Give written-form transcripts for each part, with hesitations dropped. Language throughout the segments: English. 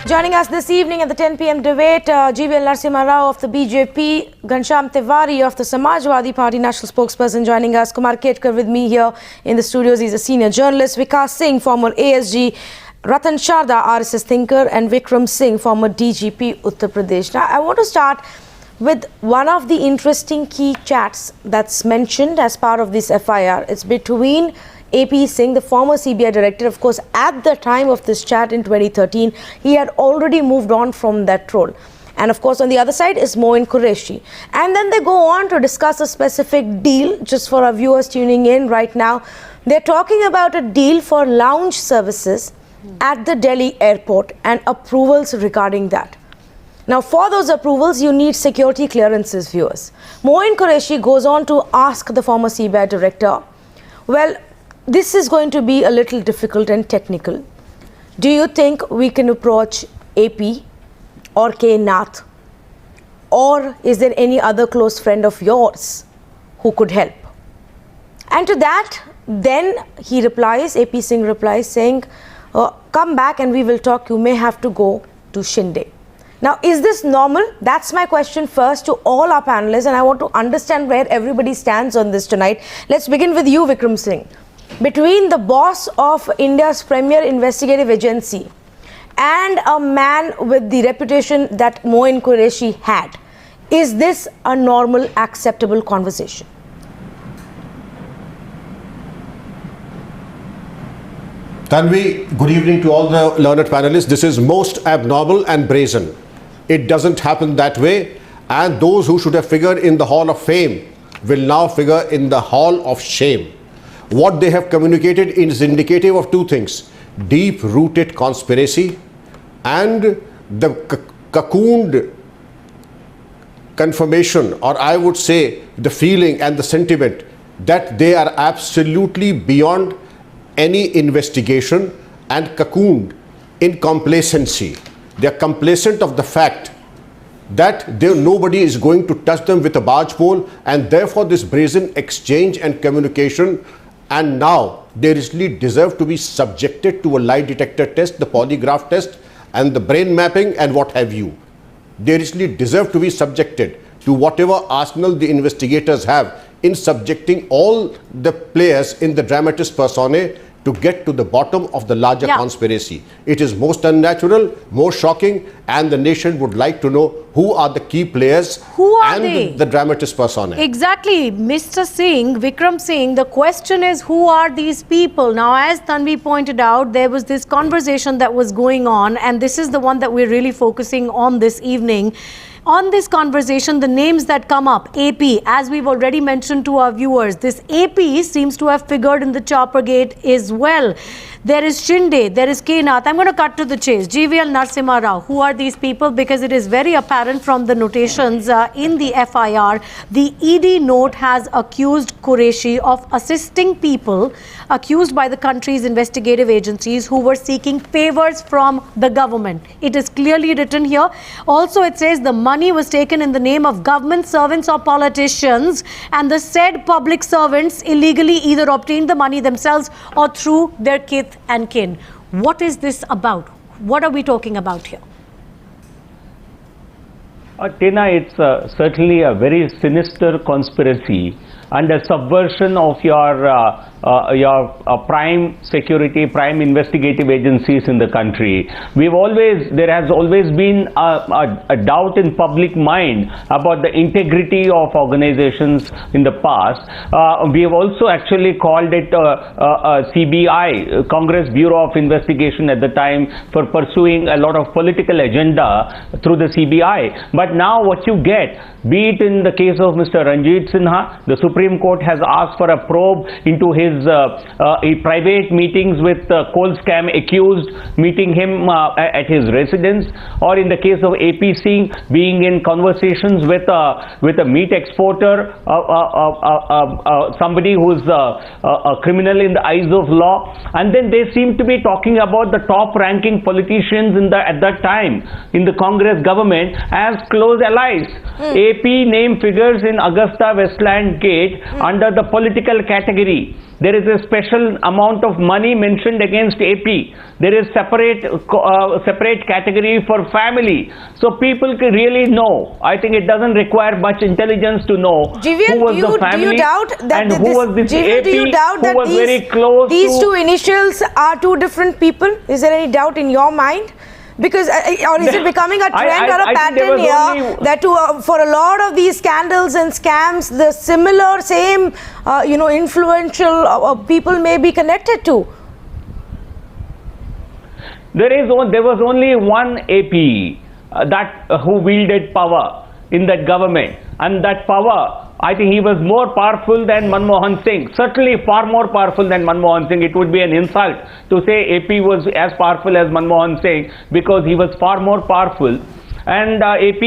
Joining us this evening at the 10 p.m. debate, GVL Narasimha Rao of the BJP, Ghanshyam Tiwari of the Samajwadi Party national spokesperson joining us, Kumar Ketkar with me here in the studios. He's a senior journalist, Vikas Singh, former ASG, Ratan Sharda, RSS thinker, and Vikram Singh, former DGP, Uttar Pradesh. Now, I want to start with one of the interesting key chats that's mentioned as part of this FIR. It's between AP Singh, the former CBI director. Of course, at the time of this chat in 2013, he had already moved on from that role. And of course, on the other side is Moin Qureshi. And then they go on to discuss a specific deal, just for our viewers tuning in right now. They're talking about a deal for lounge services at the Delhi airport and approvals regarding that. Now, for those approvals, you need security clearances, viewers. Moin Qureshi goes on to ask the former CBI director, well, this is going to be a little difficult and technical. Do you think we can approach AP or K. Nath? Or is there any other close friend of yours who could help? And to that, then he replies, AP Singh replies saying, come back and we will talk. You may have to go to Shinde. Now, is this normal? That's my question first to all our panelists, and I want to understand where everybody stands on this tonight. Let's begin with you, Vikram Singh. Between the boss of India's premier investigative agency and a man with the reputation that Moin Qureshi had, is this a normal, acceptable conversation? Tanvi, good evening to all the learned panelists. This is most abnormal and brazen. It doesn't happen that way, and those who should have figured in the Hall of Fame will now figure in the Hall of Shame. What they have communicated is indicative of two things: deep-rooted conspiracy and the cocooned confirmation, or I would say the feeling and the sentiment that they are absolutely beyond any investigation and cocooned in complacency. They are complacent of the fact that nobody is going to touch them with a barge pole, and therefore this brazen exchange and communication. And now they really deserve to be subjected to a lie detector test, the polygraph test, and the brain mapping and what have you. They really deserve to be subjected to whatever arsenal the investigators have in subjecting all the players in the dramatis personae to get to the bottom of the larger conspiracy. It is most unnatural, most shocking, and the nation would like to know who are the key players and the dramatis personae. Exactly, Mr. Singh, Vikram Singh, the question is, who are these people? Now, as Tanvi pointed out, there was this conversation that was going on, and this is the one that we're really focusing on this evening. On this conversation, the names that come up, AP, as we've already mentioned to our viewers, this AP seems to have figured in the chopper gate as well. There is Shinde, there is K. Nath. I'm going to cut to the chase. GVL Narasimha Rao. Who are these people? Because it is very apparent from the notations in the FIR. The ED note has accused Qureshi of assisting people accused by the country's investigative agencies who were seeking favors from the government. It is clearly written here. Also, it says the money was taken in the name of government servants or politicians, and the said public servants illegally either obtained the money themselves or through their kith and kin. What is this about? What are we talking about here? Tena, it's certainly a very sinister conspiracy and a subversion of your prime security, prime investigative agencies in the country. There has always been a doubt in public mind about the integrity of organizations in the past. We have also actually called it CBI, Congress Bureau of Investigation at the time, for pursuing a lot of political agenda through the CBI. But now what you get, be it in the case of Mr. Ranjit Sinha, the Supreme Court has asked for a probe into his private meetings with coal scam accused, meeting him at his residence, or in the case of AP Singh being in conversations with a meat exporter, somebody who's a criminal in the eyes of law. And then they seem to be talking about the top-ranking politicians at that time in the Congress government as close allies. AP name figures in Augusta Westland Gate debate under the political category. There is a special amount of money mentioned against AP. There is separate category for family. So people can really know. I think it doesn't require much intelligence to know GVL, who was the family do you doubt that and who was this GVL, AP do you doubt who that was very close these to... two initials are two different people? Is there any doubt in your mind? Because, or is it becoming a trend or a pattern here that for a lot of these scandals and scams, the similar, same, influential people may be connected to? There was only one AP who wielded power in that government, and that power, I think he was more powerful than Manmohan Singh, certainly far more powerful than Manmohan Singh. It would be an insult to say AP was as powerful as Manmohan Singh, because he was far more powerful. And AP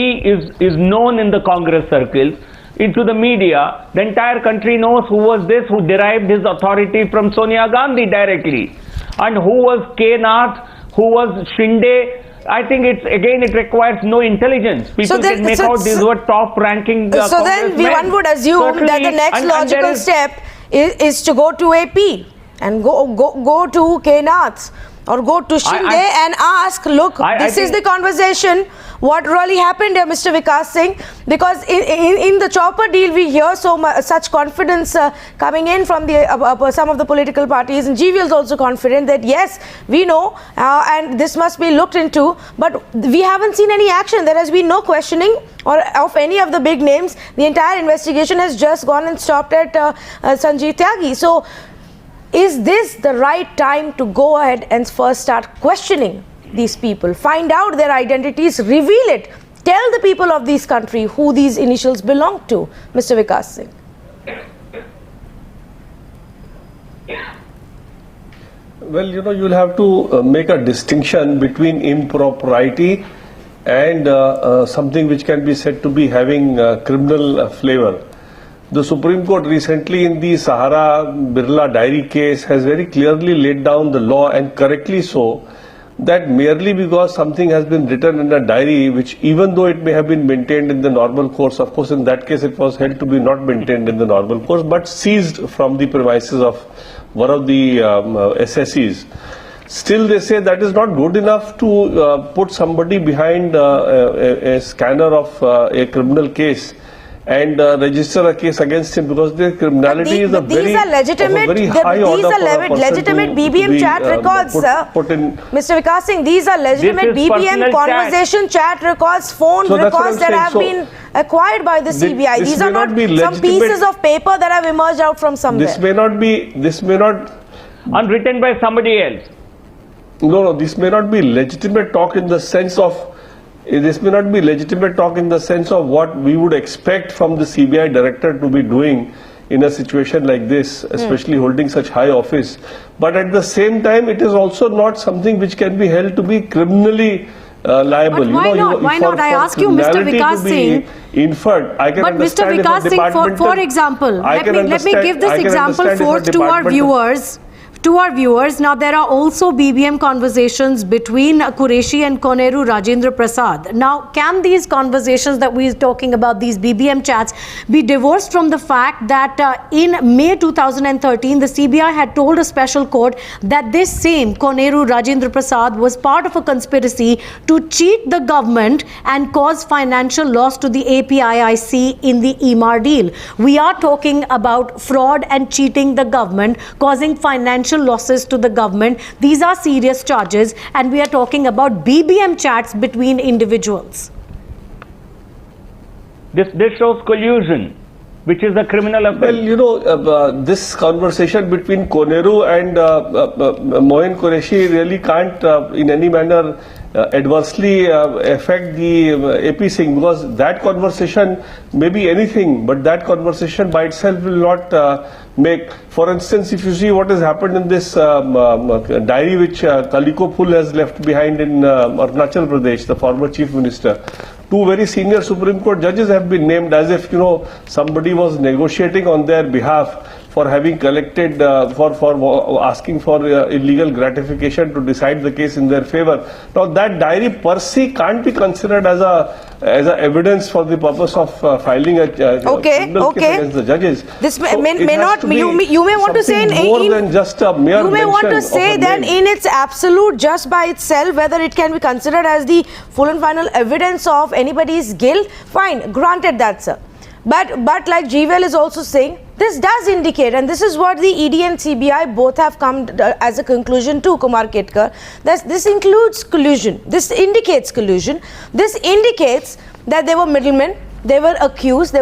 is known in the Congress circles, into the media. The entire country knows who was this, who derived his authority from Sonia Gandhi directly, and who was K. Nath, who was Shinde. I think it requires no intelligence. People can make out these were top-ranking So then one would assume that the next logical step is to go to AP and go to K. Nath or go to Shinde and ask, look, this is the conversation. What really happened here, Mr. Vikas Singh? Because in the chopper deal, we hear such confidence coming in from some of the political parties, and GVL is also confident that yes, we know, and this must be looked into. But we haven't seen any action. There has been no questioning of any of the big names. The entire investigation has just gone and stopped at Sanjeev Tyagi. So, is this the right time to go ahead and first start questioning these people, find out their identities, reveal it, tell the people of this country who these initials belong to, Mr. Vikas Singh? Well, you'll have to make a distinction between impropriety and something which can be said to be having criminal flavor. The Supreme Court recently in the Sahara Birla Diary case has very clearly laid down the law, and correctly so, that merely because something has been written in a diary, which even though it may have been maintained in the normal course, of course in that case it was held to be not maintained in the normal course, but seized from the premises of one of the SSEs. Still they say that is not good enough to put somebody behind a scanner of a criminal case and register a case against him, because their criminality is a very high order. These are legitimate BBM chat records, sir. Mr. Vikas Singh, these are legitimate BBM conversation chat records, phone records that have been acquired by the CBI. These are not some pieces of paper that have emerged out from somewhere. This may not unwritten by somebody else. No, this may not be legitimate talk in the sense of what we would expect from the CBI director to be doing in a situation like this, especially holding such high office. But at the same time, it is also not something which can be held to be criminally liable. But why not? I ask you, Mr. Vikas Singh. Inferred. I can but Mr. Vikas Singh, for example, let me give this example forth to our viewers. Now, there are also BBM conversations between Qureshi and Koneru Rajendra Prasad. Now, can these conversations that we are talking about, these BBM chats, be divorced from the fact that in May 2013, the CBI had told a special court that this same Koneru Rajendra Prasad was part of a conspiracy to cheat the government and cause financial loss to the APIIC in the EMAR deal. We are talking about fraud and cheating the government, causing financial losses to the government. These are serious charges, and we are talking about BBM chats between individuals. This shows collusion, which is a criminal offense. Well, this conversation between Koneru and Moin Qureshi really can't in any manner adversely affect the AP Singh, because that conversation may be anything, but that conversation by itself will not make. For instance, if you see what has happened in this diary which Kaliko Phul has left behind in Arunachal Pradesh, the former Chief Minister, two very senior Supreme Court judges have been named as if somebody was negotiating on their behalf for having collected, for asking for illegal gratification to decide the case in their favor. Now that diary per se can't be considered as a evidence for the purpose of filing a criminal case against the judges. This may, So may it has not, to be you may want to say something more than just a mere you may want to mention say of a that name. in its absolute, just by itself, whether it can be considered as the full and final evidence of anybody's guilt, fine, granted that, sir. But like GVL is also saying, this does indicate, and this is what the ED and CBI both have come as a conclusion to, Kumar Ketkar, that this includes collusion. This indicates collusion. This indicates that there were middlemen. They were accused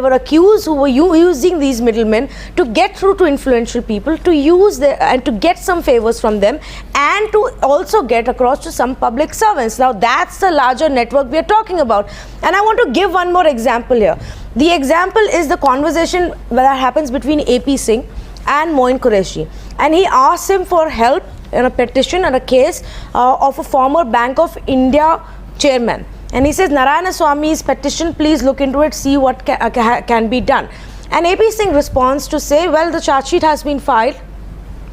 who were using these middlemen to get through to influential people, to use and to get some favors from them, and to also get across to some public servants. Now that's the larger network we are talking about. And I want to give one more example here. The example is the conversation that happens between AP Singh and Moin Qureshi. And he asks him for help in a petition and a case of a former Bank of India chairman. And he says, Narayana Swami's petition, please look into it, see what can be done. And AP Singh responds to say, well, the charge sheet has been filed.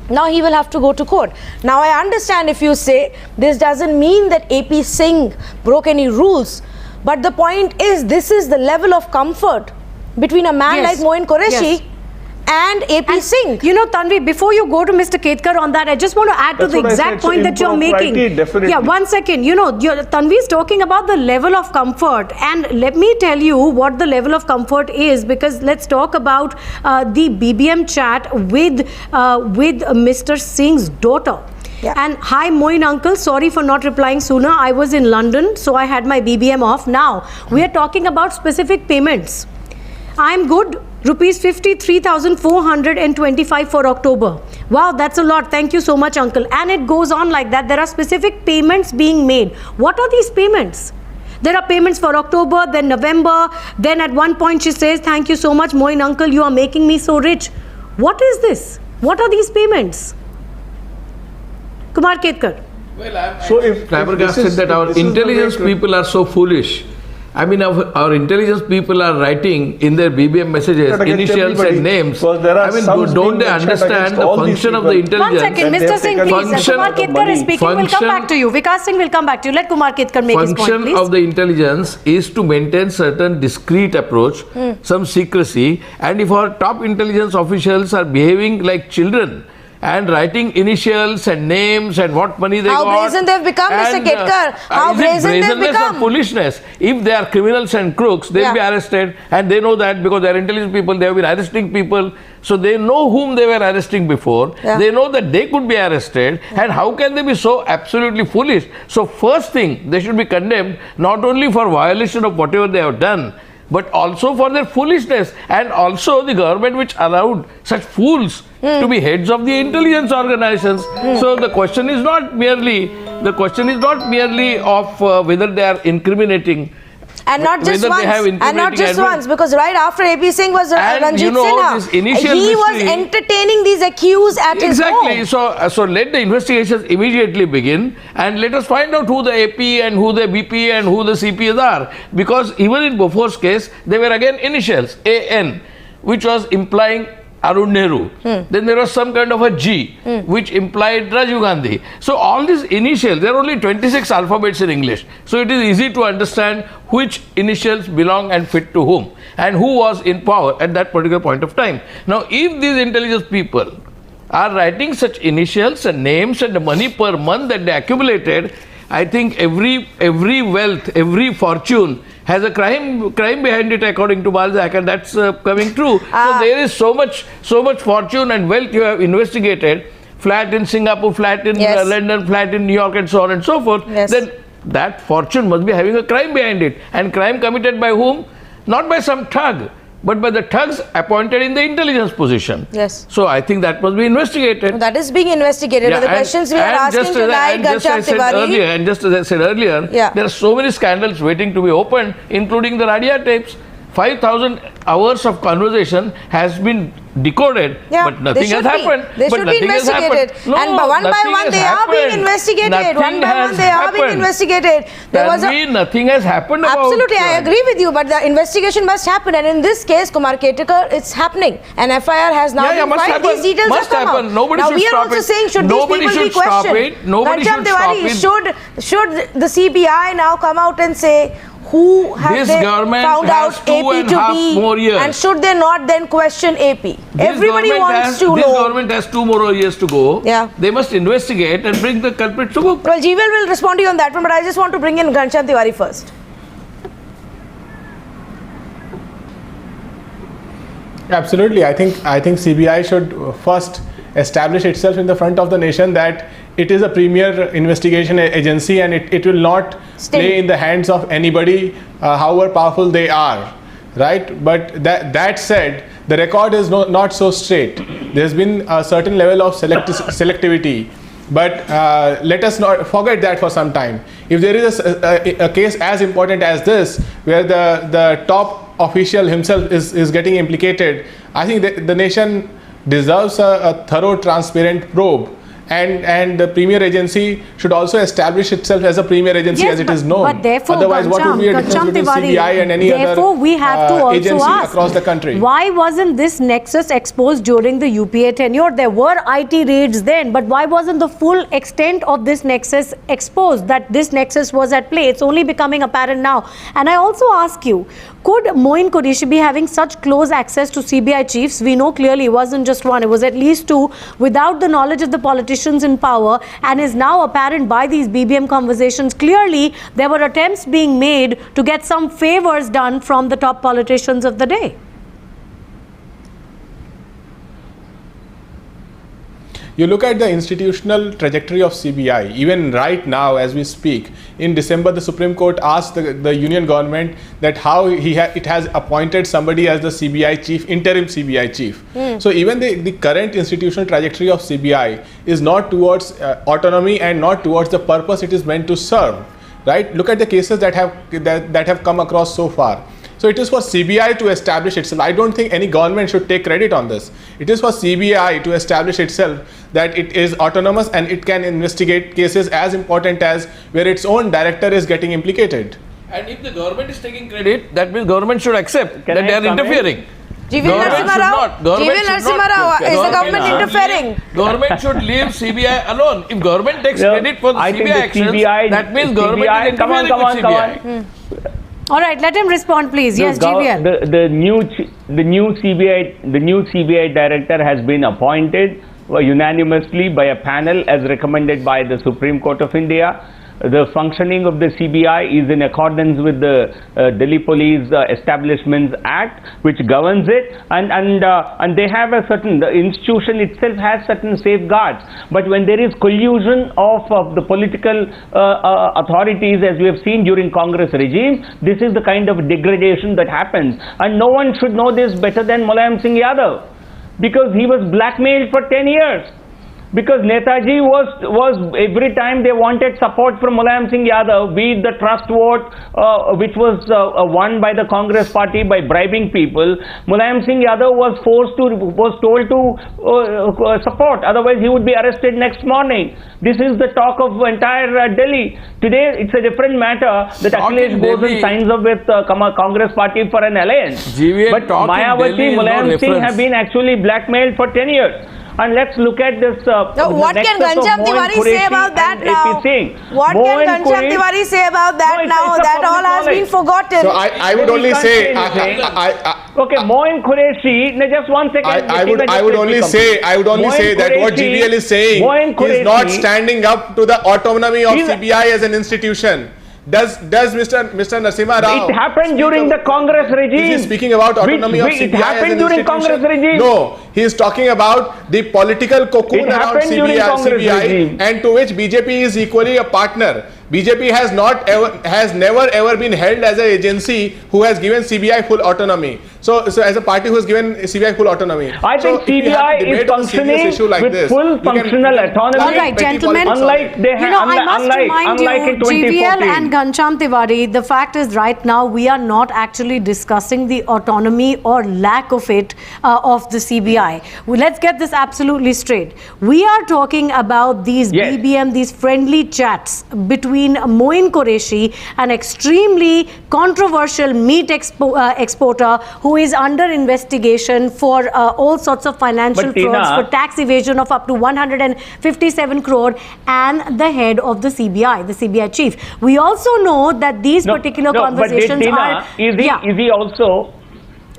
Now he will have to go to court. Now I understand if you say this doesn't mean that AP Singh broke any rules. But the point is, this is the level of comfort between a man like Moin Qureshi and AP Singh. You know, Tanvi, before you go to Mr. Ketkar on that, I just want to add to the exact point that you're making. Definitely. Yeah, 1 second. You know, Tanvi is talking about the level of comfort, and let me tell you what the level of comfort is, because let's talk about the BBM chat with Mr. Singh's daughter. Yeah. And hi Moin uncle, sorry for not replying sooner. I was in London, so I had my BBM off. Now we are talking about specific payments. I'm good. Rupees 53,425 for October. Wow, that's a lot. Thank you so much, uncle. And it goes on like that. There are specific payments being made. What are these payments? There are payments for October, then November. Then at one point she says, thank you so much, Moin uncle, you are making me so rich. What is this? What are these payments? Kumar Ketkar. Well, I'm So if flabbergasted that our intelligence people are so foolish. I mean, our intelligence people are writing in their BBM messages initials and names. I mean, don't they understand the function of the intelligence? 1 second, Mr. Singh, please. Kumar Ketkar is speaking. We'll come back to you. Vikas Singh will come back to you. Let Kumar Ketkar make his point, Function please. of the intelligence is to maintain certain discreet approach, some secrecy, and if our top intelligence officials are behaving like children and writing initials and names and what money they got. How brazen they've become, Mr. Ketkar. How brazen they've become. Or foolishness. If they are criminals and crooks, they'll be arrested, and they know that because they are intelligent people, they have been arresting people. So they know whom they were arresting before. They know that they could be arrested. And how can they be so absolutely foolish? So first thing, they should be condemned not only for violation of whatever they have done, but also for their foolishness, and also the government which allowed such fools to be heads of the intelligence organizations. So the question is not merely of whether they are incriminating. And not just whether they have once, and not just incriminating once, because right after AP Singh was And Ranjit you know, Sinha, this initial he was mystery- entertaining these accused at his home. Exactly. So let the investigations immediately begin, and let us find out who the AP and who the BP and who the CPs are. Because even in Bofor's case, they were again initials, AN, which was implying Arun Nehru. Then there was some kind of a G, which implied Rajiv Gandhi. So all these initials, there are only 26 alphabets in English. So it is easy to understand which initials belong and fit to whom, and who was in power at that particular point of time. Now, if these intelligence people are writing such initials and names and the money per month that they accumulated, I think every wealth, every fortune has a crime behind it, according to Balzac, and that's coming true. So there is so much fortune and wealth you have investigated, flat in Singapore, flat in London, flat in New York, and so on and so forth. Then that fortune must be having a crime behind it, and crime committed by whom? Not by some thug, but by the thugs appointed in the intelligence position. Yes. So I think that must be investigated. That is being investigated. But the questions we are asking tonight, Ghanshyam Tewari. And just as I said earlier, there are so many scandals waiting to be opened, including the Radia tapes. 5,000 hours of conversation has been decoded, Yeah, but nothing has happened. They But should be nothing has investigated. happened. No, And one by nothing one, has they are being happened. investigated. One Nothing by one, has they are being happened. investigated. There was Tanvi, nothing has happened about Absolutely, I agree with you, but the investigation must happen. And in this case, Kumar Ketkar, it's happening. An FIR has now been must filed. happen. These details Must have come happen. out. Nobody now should we are stop also it. saying, should Nobody these people should be stop questioned? it. Nobody Ghanshyam should stop Tewari, it. should the CBI now come out and say who have This they government found has out 2.5 AP to be, more years. and should they not then question AP? This Everybody government wants to This know. government has 2 more years to go. Yeah. They must investigate and bring the culprits to book. Well, GVL will respond to you on that one, but I just want to bring in Ghanshyam Tewari first. Absolutely. I think CBI should first establish itself in the front of the nation that it is a premier investigation agency, and it will not play in the hands of anybody, however powerful they are, right? But that said, the record is not so straight. There's been a certain level of selectivity. But let us not forget that for some time. If there is a case as important as this, where the top official himself is getting implicated, I think the nation deserves a thorough, transparent probe. And the premier agency should also establish itself as a premier agency, Yes, as it is known. But therefore, otherwise, what would be a difference between CBI and any therefore, other we have to also agency ask, across the country? Why wasn't this nexus exposed during the UPA tenure? There were IT raids then, but why wasn't the full extent of this nexus exposed, that this nexus was at play? It's only becoming apparent now. And I also ask you, could Moin Qureshi be having such close access to CBI chiefs? We know clearly it wasn't just one, it was at least 2, without the knowledge of the politicians in power, and is now apparent by these BBM conversations. Clearly, there were attempts being made to get some favors done from the top politicians of the day. You look at the institutional trajectory of CBI, even right now as we speak. In December, the Supreme Court asked the union government that how it has appointed somebody as the CBI chief, interim CBI chief. So even the current institutional trajectory of CBI is not towards autonomy and not towards the purpose it is meant to serve. Right? Look at the cases that have come across so far. So it is for CBI to establish itself. I don't think any government should take credit on this. It is for CBI to establish itself that it is autonomous and it can investigate cases as important as where its own director is getting implicated. And if the government is taking credit, that means government should accept Can that I they are come in? interfering. GVL Narasimha Rao, is the government interfering? Government should leave CBI alone. If government takes credit for the I think CBI the actions, CBI that means government is interfering come on. with CBI. All right, let him respond, please. Yes, GVL. The new CBI director has been appointed unanimously by a panel as recommended by the Supreme Court of India. The functioning of the CBI is in accordance with the Delhi Police Establishments Act, which governs it, and they have a certain, the institution itself has certain safeguards. But when there is collusion of the political authorities, as we have seen during Congress regime, this is the kind of degradation that happens. And no one should know this better than Mulayam Singh Yadav, because he was blackmailed for 10 years. Because Netaji was every time they wanted support from Mulayam Singh Yadav, be it the trust vote which was won by the Congress party by bribing people, Mulayam Singh Yadav was told to support, otherwise he would be arrested next morning. This is the talk of entire Delhi. Today it's a different matter that Akhilesh goes and signs up with Congress party for an alliance. But Mayawati, Mulayam Singh have been actually blackmailed for 10 years. And let's look at this. What can Ghanshyam Tewari say about that now? What can Ghanshyam Tewari say about that now? That all has been forgotten. So I would only say, okay, Moin Qureshi. Just 1 second. I would only say that what GVL is saying is not standing up to the autonomy of CBI as an institution. Does Mr. Narasimha Rao? It happened during the Congress regime. Is he speaking about autonomy of CBI it happened as an during institution? Congress regime. No, he is talking about the political cocoon around CBI, and to which BJP is equally a partner. BJP has never ever been held as an agency who has given CBI full autonomy. So as a party who has given CBI full autonomy, I think if you have to CBI is debate on a serious functioning issue like with this, full you can- functional autonomy. All right, petty gentlemen. politics. Unlike they You know, I must remind unlike you, in 2014. GVL and Ghanshyam Tiwari, the fact is right now we are not actually discussing the autonomy or lack of it of the CBI. Well, let's get this absolutely straight. We are talking about these Yes. BBM, these friendly chats between Moin Qureshi, an extremely controversial meat exporter who is under investigation for all sorts of financial But Tina- frauds, for tax evasion of up to 157 crore, and the head of the CBI, the CBI chief. We also know that these particular conversations but are... Tina, is he also...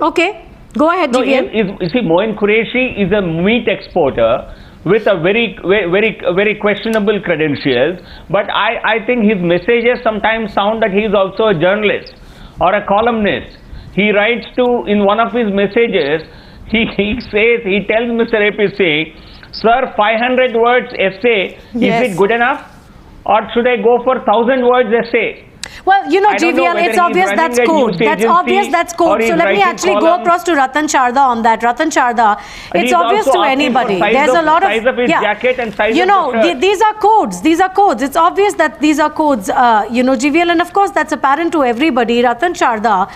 Okay, go ahead, No, GVL. you see, Moin Qureshi is a meat exporter with a very questionable credentials, but I think his messages sometimes sound that he is also a journalist or a columnist. He writes in one of his messages, he tells Mr. AP Singh, sir, 500 words essay, Yes. is it good enough? Or should I go for 1,000 words essay? Well, you know, I don't know GVL, whether it's he's obvious running that's a code. news That's agency obvious that's or code. he's So let me writing actually go columns. across to Ratan Sharda on that. Ratan Sharda, it's He's obvious also to asking for anybody. size There's of- a lot of... size of his jacket and size you of know, the shirt. these are codes. These are codes. It's obvious that these are codes, you know, GVL. And of course, that's apparent to everybody. Ratan Sharda,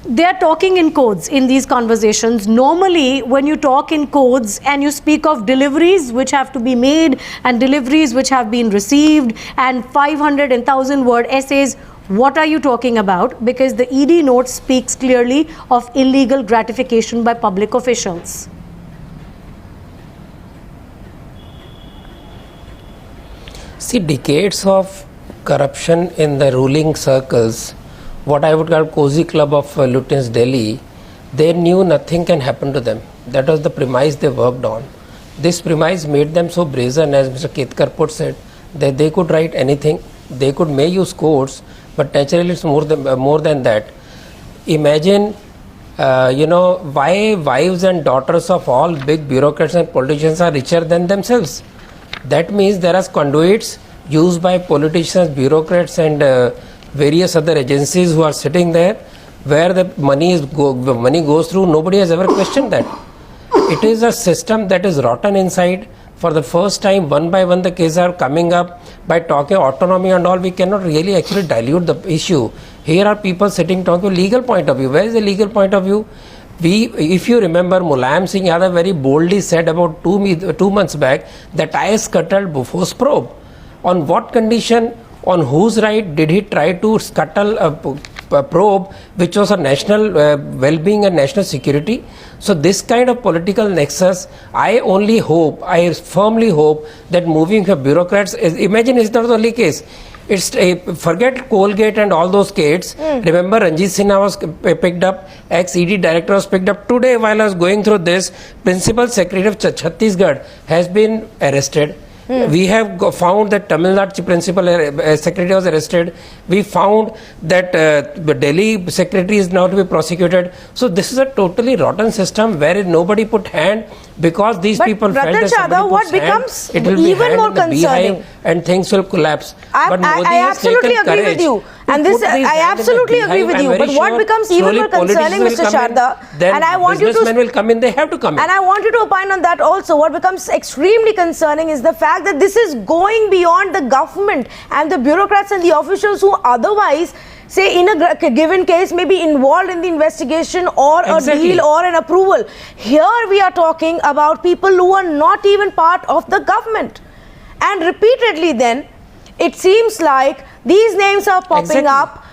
they are talking in codes in these conversations. Normally, when you talk in codes and you speak of deliveries which have to be made and deliveries which have been received and 500 and 1,000 word essays, what are you talking about? Because the ED note speaks clearly of illegal gratification by public officials. See, decades of corruption in the ruling circles, what I would call cozy club of Lutyens Delhi, they knew nothing can happen to them. That was the premise they worked on. This premise made them so brazen, as Mr. Ketkar puts it, that they could write anything. They may use codes, but naturally it's more than that. Imagine, why wives and daughters of all big bureaucrats and politicians are richer than themselves. That means there are conduits used by politicians, bureaucrats and various other agencies who are sitting there where the money goes through. Nobody has ever questioned that. It is a system that is rotten inside. For the first time, one by one, the cases are coming up. By talking autonomy and all, we cannot really actually dilute the issue. Here are people sitting talking legal point of view. Where is the legal point of view? If you remember, Mulayam Singh Yadav very boldly said about 2 months back that I scuttled Bofors probe. On what condition, on whose right did he try to scuttle a probe which was a national well-being and national security? So this kind of political nexus, I firmly hope that moving for bureaucrats, imagine it's not the only case. Forget Colgate and all those cases. Remember, Ranjit Sinha was picked up, ex-ED director was picked up. Today, while I was going through this, Principal Secretary of Chhattisgarh has been arrested. We have found that Tamil Nadu Principal Secretary was arrested. We found that the Delhi Secretary is now to be prosecuted. So this is a totally rotten system where nobody put hand because these But people felt Ratan that somebody Sharda, what puts hand, becomes it will be even hand more in the beehive concerning- and things will collapse. But Modi I has absolutely taken agree with courage you. to And this, put these I hand in the absolutely agree beehive. with I'm you. very But what sure becomes even slowly more concerning, politicians Mr. will come in, Sharda, then and I want you to businessmen will come in, they have to come in. And I want you to opine on that also. What becomes extremely concerning is the fact that this is going beyond the government and the bureaucrats and the officials who otherwise, say, in a given case, may be involved in the investigation or Exactly. a deal or an approval. Here we are talking about people who are not even part of the government. And repeatedly then, it seems like these names are popping Exactly. up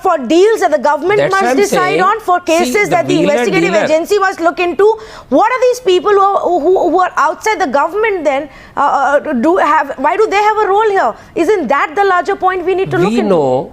for deals that the government That's what must I'm decide saying. on, for cases See, the that the wheeler investigative dealer. agency must look into. What are these people who are outside the government then why do they have a role here? Isn't that the larger point we need to look We into? know.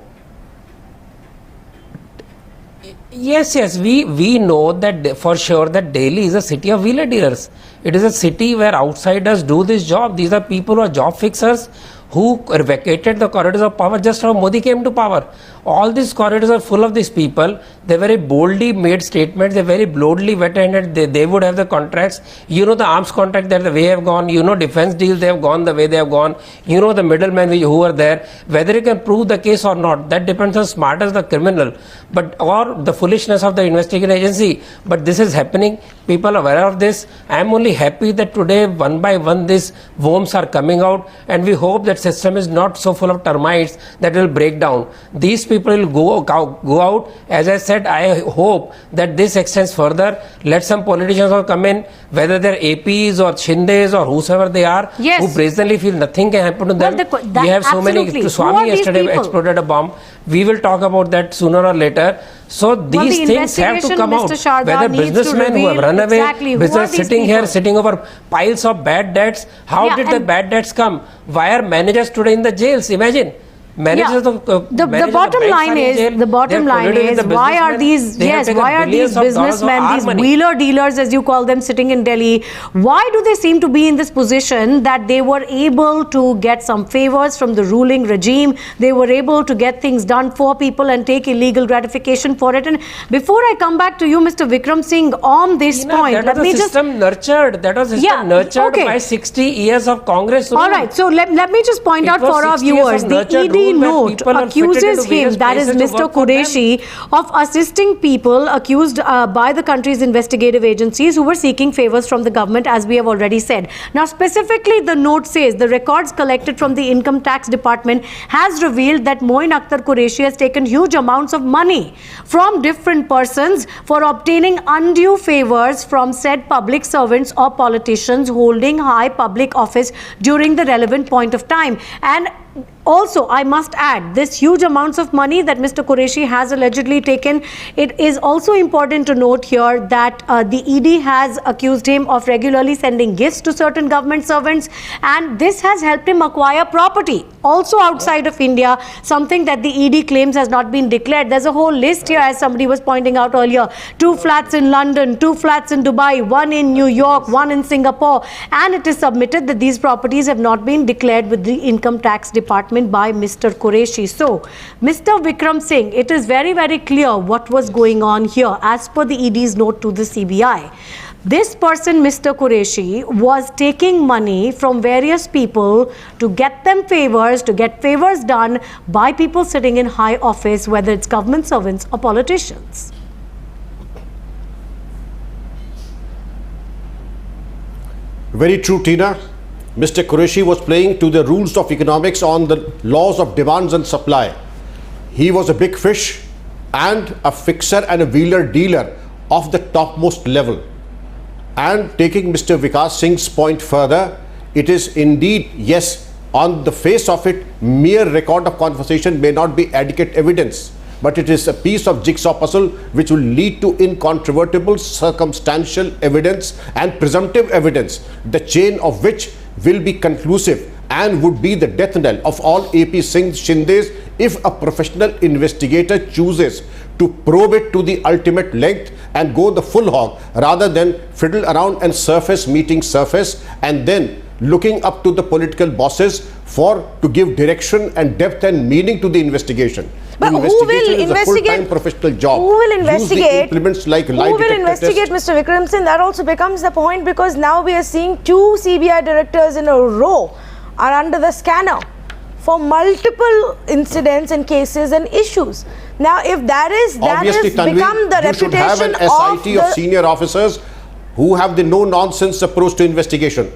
Yes, we know that for sure that Delhi is a city of wheeler dealers. It is a city where outsiders do this job. These are people who are job fixers, who vacated the corridors of power just how Modi came to power. All these corridors are full of these people. They very boldly made statements. They very boldly wet-handed. They would have the contracts. You know the arms contract that the way have gone. You know defense deals they have gone the way they have gone. You know the middlemen who were there. Whether you can prove the case or not, that depends on smart as the criminal, but or the foolishness of the investigating agency. But this is happening. People are aware of this. I am only happy that today one by one these worms are coming out, and we hope that system is not so full of termites that will break down. These people will go out. As I said, I hope that this extends further. Let some politicians all come in, whether they're APs or Shindes or whosoever they are, Yes. who brazenly feel nothing can happen to them. We have so many. Absolutely. Who are Swami these yesterday people? exploded a bomb. We will talk about that sooner or later. So these the things have to investigation, come out. Mr. Sharda, Whether needs to businessmen who have reveal run away, exactly who are business these sitting here, people? sitting over piles of bad debts. How Yeah, did the and- bad debts come? Why are managers today in the jails? Imagine. Managers Yeah. of The managers of bottom banks line are in is jail. the bottom They are line colluded with is the why are businessmen. these They have yes taken why are billions these of dollars of businessmen, our these money. wheeler dealers as you call them, sitting in Delhi? Why do they seem to be in this position that they were able to get some favors from the ruling regime? They were able to get things done for people and take illegal gratification for it. And before I come back to you, Mr. Vikram Singh, on this Tina, point, that let was me a just system nurtured. That was a system Yeah, nurtured okay. by 60 years of Congress. All rule. right, so let me just point It out was for our 60 years of viewers, the nurtured ED rule where note people are fitted accuses into him, various that is places to Mr. work for them. Qureshi, of assisting people accused by the country's investigative agencies who were seeking favors from the government, as we have already said. Now, specifically, the note says the records collected from the Income Tax Department has revealed that Moin Akhtar Qureshi has taken huge amounts of money from different persons for obtaining undue favors from said public servants or politicians holding high public office during the relevant point of time. And also, I must add, this huge amounts of money that Mr. Qureshi has allegedly taken, it is also important to note here that the ED has accused him of regularly sending gifts to certain government servants, and this has helped him acquire property also outside of India, something that the ED claims has not been declared. There's a whole list here, as somebody was pointing out earlier: 2 flats in London, 2 flats in Dubai, 1 in New York, 1 in Singapore, and it is submitted that these properties have not been declared with the Income Tax Department by Mr. Qureshi. So, Mr. Vikram Singh, it is very, very clear what was going on here as per the ED's note to the CBI. This person, Mr. Qureshi, was taking money from various people to get them favors, to get favors done by people sitting in high office, whether it's government servants or politicians. Very true, Tina. Mr. Qureshi was playing to the rules of economics on the laws of demands and supply. He was a big fish and a fixer and a wheeler dealer of the topmost level. And taking Mr. Vikas Singh's point further, it is indeed, yes, on the face of it, mere record of conversation may not be adequate evidence, but it is a piece of jigsaw puzzle which will lead to incontrovertible circumstantial evidence and presumptive evidence, the chain of which will be conclusive and would be the death knell of all AP Singh Shindes if a professional investigator chooses to probe it to the ultimate length and go the full hog rather than fiddle around and surface meeting surface and then looking up to the political bosses to give direction and depth and meaning to the investigation. But who will Investigation is a full-time professional job. Who will investigate? Use the implements like lie Who will detector investigate, test. Mr. Vikram Singh? That also becomes the point, because now we are seeing 2 CBI directors in a row are under the scanner for multiple incidents and cases and issues. Now, if that Obviously, has Tanvi, become the you should have reputation an SIT of the senior officers who have the no-nonsense approach to investigation.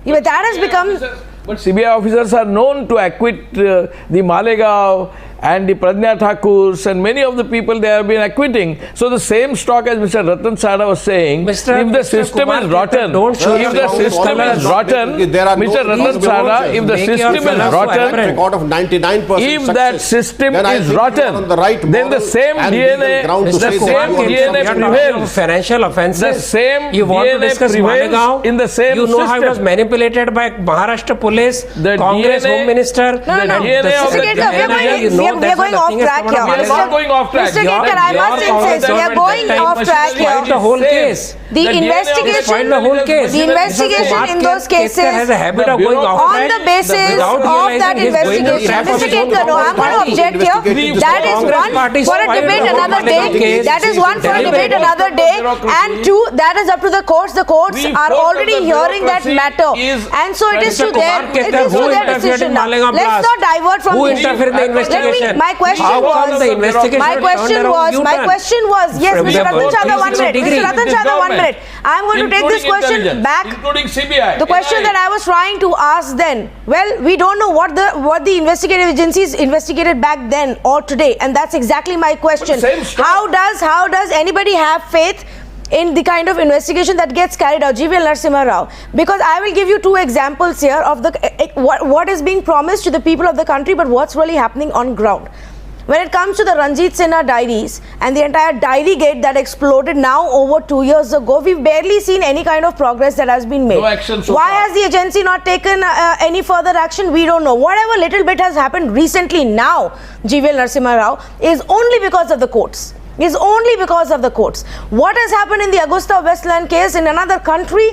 Yeah, but that has become. But CBI officers are known to acquit the Malegaon and the Prajna Thakurs and many of the people they have been acquitting. So the same stock as Mr. Ratan Sada was saying, if the system is rotten, don't show if the system is rotten, There are no Mr. Ratan Sada, if the Make your system is fellows rotten, Record of 99% if success, that system then I is think you are rotten, on the right then the moral same and legal DNA, ground to the say same that you are DNA something. prevails. Financial offenses. The same you want to DNA discuss prevails Malegaon? in the same You know how it was system. manipulated by Maharashtra police, The Congress DNA Home Minister. No, no, DNA of the Mr. Ketkar, we are going we are going off track here. We are not going off track. Mr. Ketkar, I must insist, we are going off track here. The whole case. The investigation, the whole case. the investigation in those cases has a habit of going off on track the basis without of realizing that he's going on investigation. track of Mr. his own Ketkar, no, I'm going to object here. That is one for a debate another day. That is one for a debate another day. And two, that is up to the courts. The courts are already hearing that matter. And so it is to their decision now. Let's not divert from Who the issue. interfered in the investigation? My question How come the investigation my question was, yes, Mr. Ratan Chadha, 1 minute. Mr. Ratan Chadha, 1 minute. I'm going to take this question back. Including CBI. The question that I was trying to ask then, well, we don't know what the investigative agencies investigated back then or today, and that's exactly my question. How does anybody have faith in the kind of investigation that gets carried out? GVL Narasimha Rao, because I will give you two examples here of what is being promised to the people of the country, but what's really happening on ground. When it comes to the Ranjit Sinha diaries and the entire diary gate that exploded now over 2 years ago, we've barely seen any kind of progress that has been made. No action so Why far. has the agency not taken any further action? We don't know. Whatever little bit has happened recently now, GVL Narasimha Rao, is only because of the courts. Is only because of the courts. What has happened in the Augusta Westland case in another country?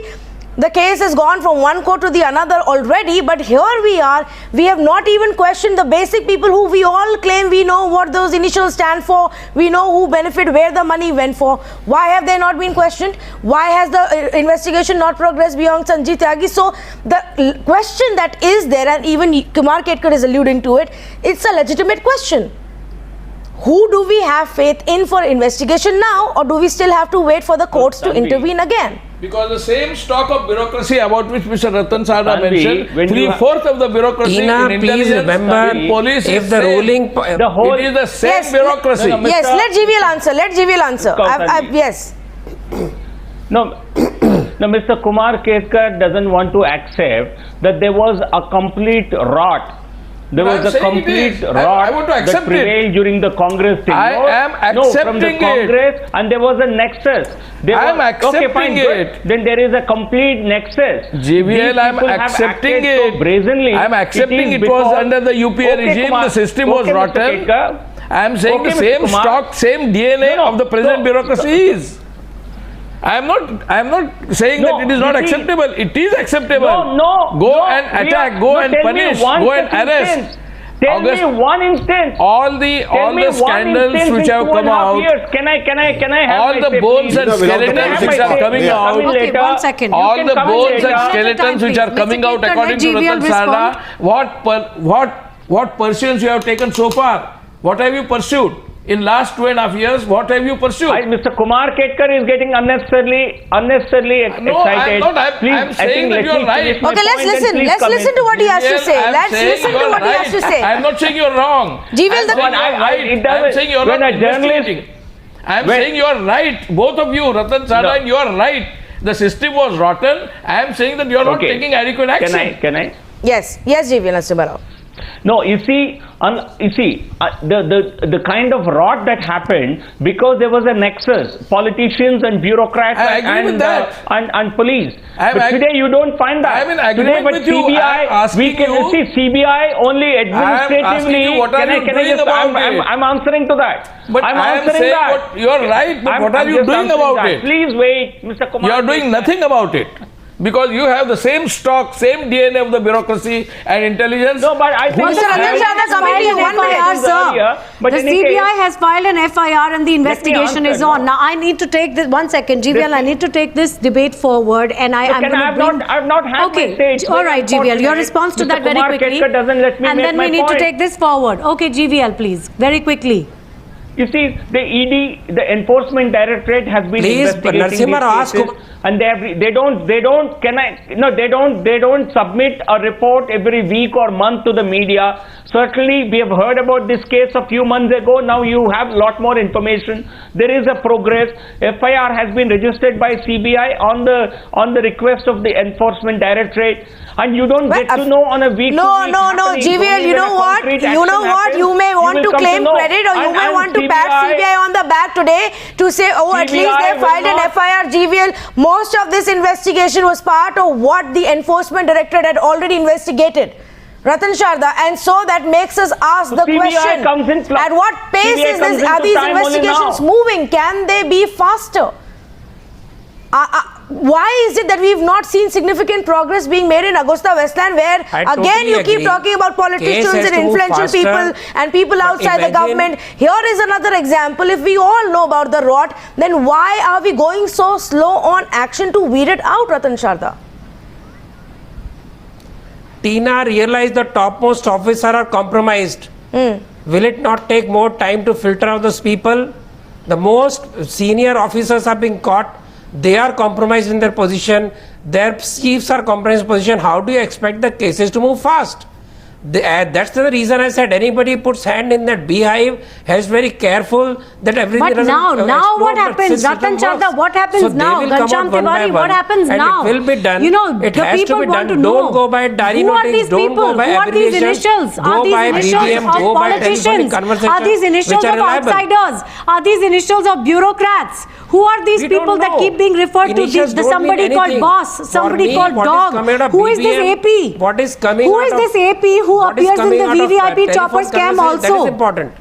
The case has gone from one court to the another already, but here we are. We have not even questioned the basic people who we all claim we know what those initials stand for. We know who benefit, where the money went for. Why have they not been questioned? Why has the investigation not progressed beyond Sanjeev Tyagi? So the question that is there, and even Kumar Ketkar is alluding to it, it's a legitimate question. Who do we have faith in for investigation now, or do we still have to wait for the courts to intervene again? Because the same stock of bureaucracy about which Mr. Ratan Chadha Tanvi, mentioned, when you 3/4 of the bureaucracy Ina, in please intelligence, remember, in police, if is the same. ruling The whole It is the same Yes, bureaucracy. no, no, Yes, Mr. let GVL answer. Let GVL answer. Tanvi. Yes. No, no, Mr. Kumar Ketkar doesn't want to accept that there was a complete rot. There I'm was a saying it complete is. rot I want to accept that prevailed during the Congress thing. I am No, from the accepting it. Congress, and there was a nexus. I am accepting okay, fine, good. it. Then there is a complete nexus. GVL, I am These people have accepting acted so it. brazenly. I am accepting is it was because- under the UPA Okay, regime, Kumar. the system was Okay, Mr. rotten. Ketkar. I am saying Okay, the Mr. same Kumar. stock, same DNA No, no, of the present no. bureaucracy is. I am not saying No, that it is not you see- acceptable. It is acceptable. No, Go no, and we attack, are- go no, and tell me punish, one go and such arrest. instance. Tell August- me one instance. All the Tell me one scandals instance which in have 2.5 come out, years. Can I have all my the say, bones please? and Without the skeletons which politics are part. coming Yeah. out, Okay, later. 1 second. You all can the come in bones later. and One at a skeletons time, which are please. coming Mr. out Ketkar, according let to GVL Ratan Chadha, what pursuits you have taken so far? What have you pursued? In last 2.5 years, what have you pursued? Mr. Kumar Ketkar is getting unnecessarily No, excited. I'm not. Please, I'm I saying think that let you are me right. finish my Okay, let's point and listen. please Let's come listen in. to what he has to say. I'm Let's saying listen you to are what he has to right. say. I'm not saying you're wrong. GVL, I'm saying you're right. I'm saying you're when not a journalist- investigating. I'm saying you are right. Both of you, Ratan Chadha, No. and you are right. The system was rotten. I am saying that you are not Okay. taking adequate action. Can I? Yes, GVL Narasimha Rao. No, you see, the kind of rot that happened because there was a nexus, politicians and bureaucrats I agree and with that. and police. I'm But ag- today you don't find that. I'm in agreement today, but with you. CBI, I'm asking we can you- see CBI only administratively. asking you, what are you doing about it? I'm answering to that. But I'm I am answering saying that. what you are right. But what are I'm you just doing answering about that. it? Please wait, Mr. Kumar. You are doing nothing about it. Because you have the same stock, same DNA of the bureaucracy and intelligence. No, but I think Mr. Ratan Chadha, committee in 1 minute. Sir, But the in any CBI case- has filed an FIR and the investigation is answer, on. no. Now I need to take this 1 second, GVL. I need to take this debate forward, and I'm Can going I to have bring. not- I've not had Okay, my say. It's all very right, GVL. Your unfortunate. response to Mr. that very Kumar quickly, Ketkar doesn't let me and make then my we need to point. take this forward. Okay, GVL, please, very quickly. You see, the ED, the Enforcement Directorate, has been Please, investigating Narasimha Rao, these ask cases, and they don't submit a report every week or month to the media. Certainly, we have heard about this case a few months ago. Now you have a lot more information. There is a progress. FIR has been registered by CBI on the request of the Enforcement Directorate, and you don't get to know on a week. No, GVL, you know what? You may want to claim credit, or you may want to pat CBI on the back today to say, oh, at least they filed an FIR. GVL, most of this investigation was part of what the Enforcement Directorate had already investigated. Ratan Sharda, and so that makes us ask the CBI question, comes in at what pace CBI is comes this, are into these time only investigations now. moving? Can they be faster? Why is it that we've not seen significant progress being made in Augusta Westland, where I again totally you keep agree. talking about politicians Case has and to move influential faster, people and people outside the imagine- government? Here is another example. If we all know about the rot, then why are we going so slow on action to weed it out, Ratan Sharda? Tina, realize the topmost officer are compromised. Will it not take more time to filter out those people? The most senior officers are being caught. They are compromised in their position. Their chiefs are compromised in position. How do you expect the cases to move fast? That's the reason I said anybody puts hand in that beehive has very careful that everything But doesn't now explode, what but happens? system Ratan works. Sharda, what happens So they now? will come out Ghanshyam one by Tewari, one, what happens and now? it will be done. You know, It the has to people be want done. to know. Don't go by diary Who are notings, these don't people? go by Who are these abbreviations, initials? Are go these by initials BDM, of go by politicians? telephonic conversation, Are these initials which are of reliable. outsiders? Are these initials of bureaucrats? Who are these We don't people that know. keep being referred Initials to? don't mean Somebody called anything. boss, For somebody me, called what is dog. coming out of Who is this BBM? AP? What is coming Who out is of- this AP who what is appears in coming the out of VVIP telephone chopper scam conversation? That is also? important.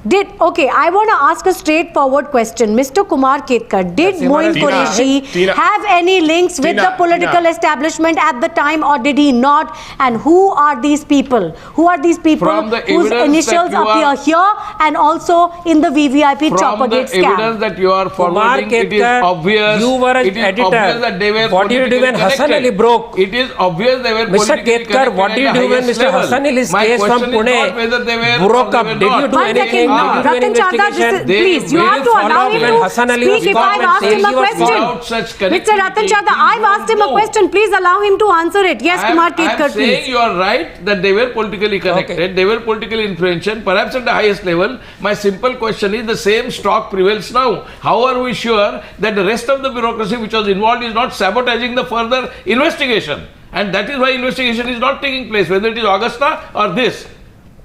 Okay, I want to ask a straightforward question. Mr. Kumar Ketkar, did Moin Tina, Qureshi Tina. have any links with Tina, the political Tina. establishment at the time, or did he not? And who are these people? Who are these people From the whose evidence initials that you appear are- here and also in the VVIP From Choppergate the evidence scam? that you are forwarding, it is Ketkar, obvious. you were an it is editor. obvious that they were What did you do when politically Hassan connected. Ali broke? It is obvious they were Mr. politically Ketkar, connected what did you at the do when highest Mr. level. Hassan Ali's My case from question is not Pune whether they were broke or up? they were Did you not. do One anything? second, Did you do any Ratan Sharda, investigation? please, you They have to followed allow him when to Hassan Ali was speak if I've government asked saying him a he was question. without such Mr. Ratan connectivity, Sharda, I've asked him a no. question. Please allow him to answer it. Yes, Kumar I Ketkar, am saying please. you are right that they were politically connected, Okay. they were politically influential, perhaps at the highest level. My simple question is the same stock prevails now. How are we sure that the rest of the bureaucracy which was involved is not sabotaging the further investigation? And that is why investigation is not taking place, whether it is Augusta or this.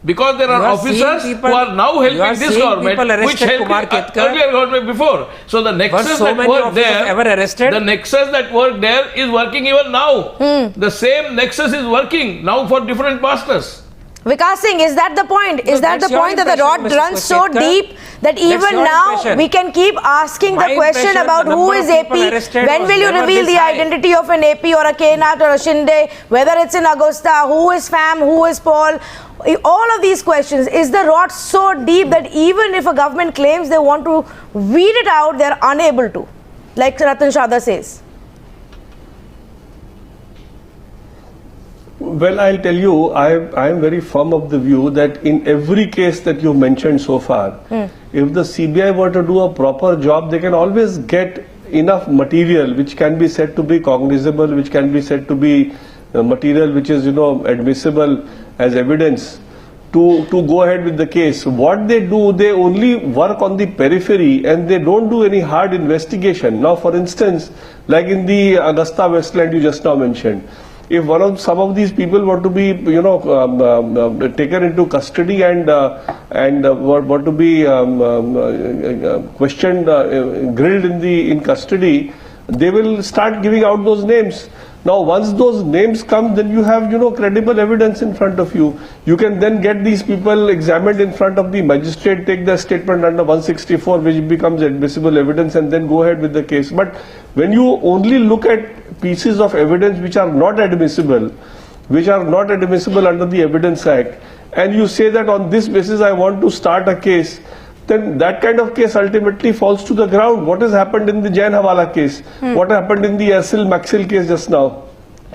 Because there are You are officers seeing people- who are now you are helping this seeing government, people which arrested, helped Kumar the Ketkar. earlier government before. So the nexus so that many worked officers there, ever arrested? the nexus that worked there is working even now. The same nexus is working now for different masters. Vikas Singh, is that the point? Is that that's the your point that the impression, rod Mr. runs so Ketkar. deep that even your now impression. we can keep asking My the question impression, about the who number is of people AP? arrested When was will you never reveal this the high. identity of an AP or a Kenat or a Shinde? Whether it's in Augusta, who is Pham, who is Paul? All of these questions, is the rot so deep that even if a government claims they want to weed it out, they're unable to, like Ratan Sharda says? Well, I'll tell you, I am very firm of the view that in every case that you mentioned so far, if the CBI were to do a proper job, they can always get enough material which can be said to be cognizable, which can be said to be material which is, admissible as evidence to go ahead with the case. What they do, they only work on the periphery and they don't do any hard investigation. Now, for instance, like in the Augusta Westland you just now mentioned, if some of these people were to be, taken into custody and were to be questioned, grilled in custody, they will start giving out those names. Now, once those names come, then you have, credible evidence in front of you. You can then get these people examined in front of the magistrate, take their statement under 164, which becomes admissible evidence, and then go ahead with the case. But when you only look at pieces of evidence which are not admissible under the Evidence Act, and you say that on this basis I want to start a case, then that kind of case ultimately falls to the ground. What has happened in the Jain Hawala case? What happened in the Asil Maxil case just now?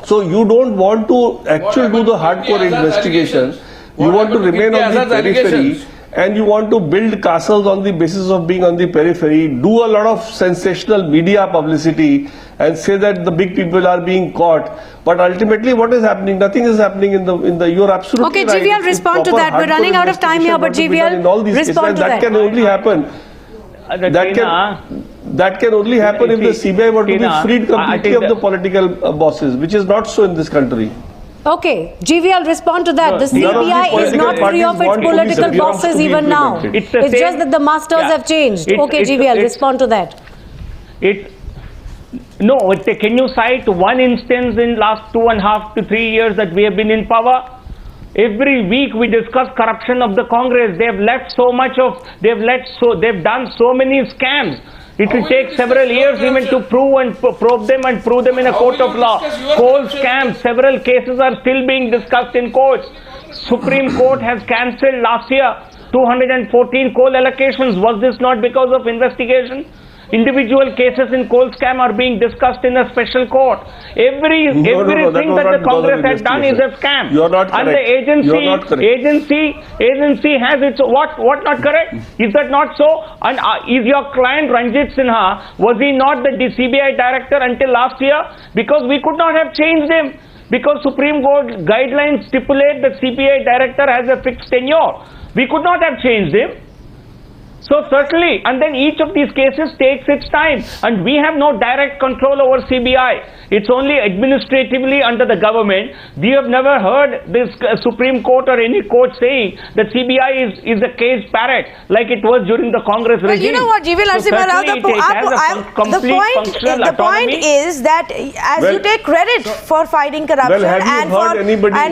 So you don't want to actually do the hardcore investigation. You want to remain on the periphery and you want to build castles on the basis of being on the periphery, do a lot of sensational media publicity and say that the big people are being caught. But ultimately what is happening? Nothing is happening in the you're absolutely Okay, right. GVL, If respond to proper that. We're hardcore running out of time here, but investigation were to be done in all GVL, these cases, respond and to that. can only happen. That can only happen if the CBI were to be Tina, freed I completely think of the political bosses, which is not so in this country. Okay, GVL, respond to that. The none of the CBI is political not free parties of its want only political surveillance bosses to be even now. implemented. It's the It's same- just that the masters Yeah. have changed. It's- Okay, it's- GVL, it's- respond to that. Can you cite one instance in last 2.5 to 3 years that we have been in power Every week we discuss corruption of the Congress. They've done so many scams. It will take several years even to probe them in a court of law. Coal scams, several cases are still being discussed in courts. Supreme Court has cancelled last year 214 coal allocations. Was this not because of investigation? Individual cases in coal scam are being discussed in a special court. Everything that the Congress has done is a scam. You are not and correct. the agency, You are not correct. agency has its what not correct? Is that not so? And is your client Ranjit Sinha, was he not the CBI director until last year? Because we could not have changed him. Because Supreme Court guidelines stipulate that CBI director has a fixed tenure. We could not have changed him. So certainly, and then each of these cases takes its time, and we have no direct control over CBI. It's only administratively under the government. We have never heard this Supreme Court or any court saying that CBI is a caged parrot like it was during the Congress regime. Well, you know what, GV Narasimha Rao, the point is that as you take credit for fighting corruption and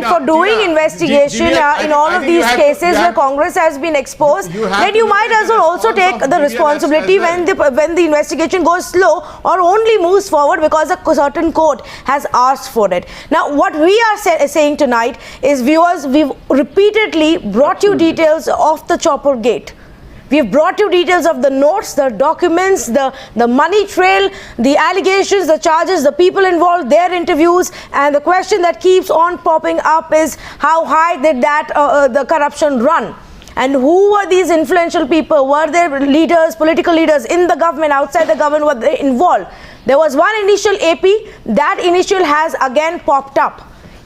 for doing investigation in all of these cases where Congress has been exposed, then you might as well also take the responsibility when the investigation goes slow or only moves forward because a certain court has asked for it. Now, what we are saying tonight is, viewers, we've repeatedly brought you details of the Chopper Gate. We've brought you details of the notes, the documents, the money trail, the allegations, the charges, the people involved, their interviews, and the question that keeps on popping up is how high did the corruption run? And who were these influential people? Were there leaders, political leaders in the government, outside the government, were they involved? There was one initial AP, that initial has again popped up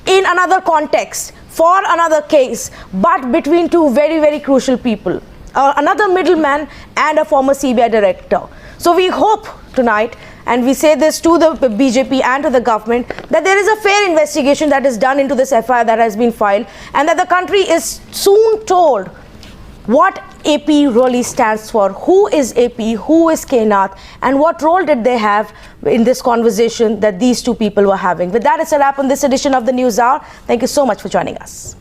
in another context, for another case, but between two very, very crucial people. Another middleman and a former CBI director. So we hope tonight, and we say this to the BJP and to the government, that there is a fair investigation that is done into this FIR that has been filed, and that the country is soon told what AP really stands for, who is AP, who is K. Nath, and what role did they have in this conversation that these two people were having. With that, it's a wrap on this edition of the News Hour. Thank you so much for joining us.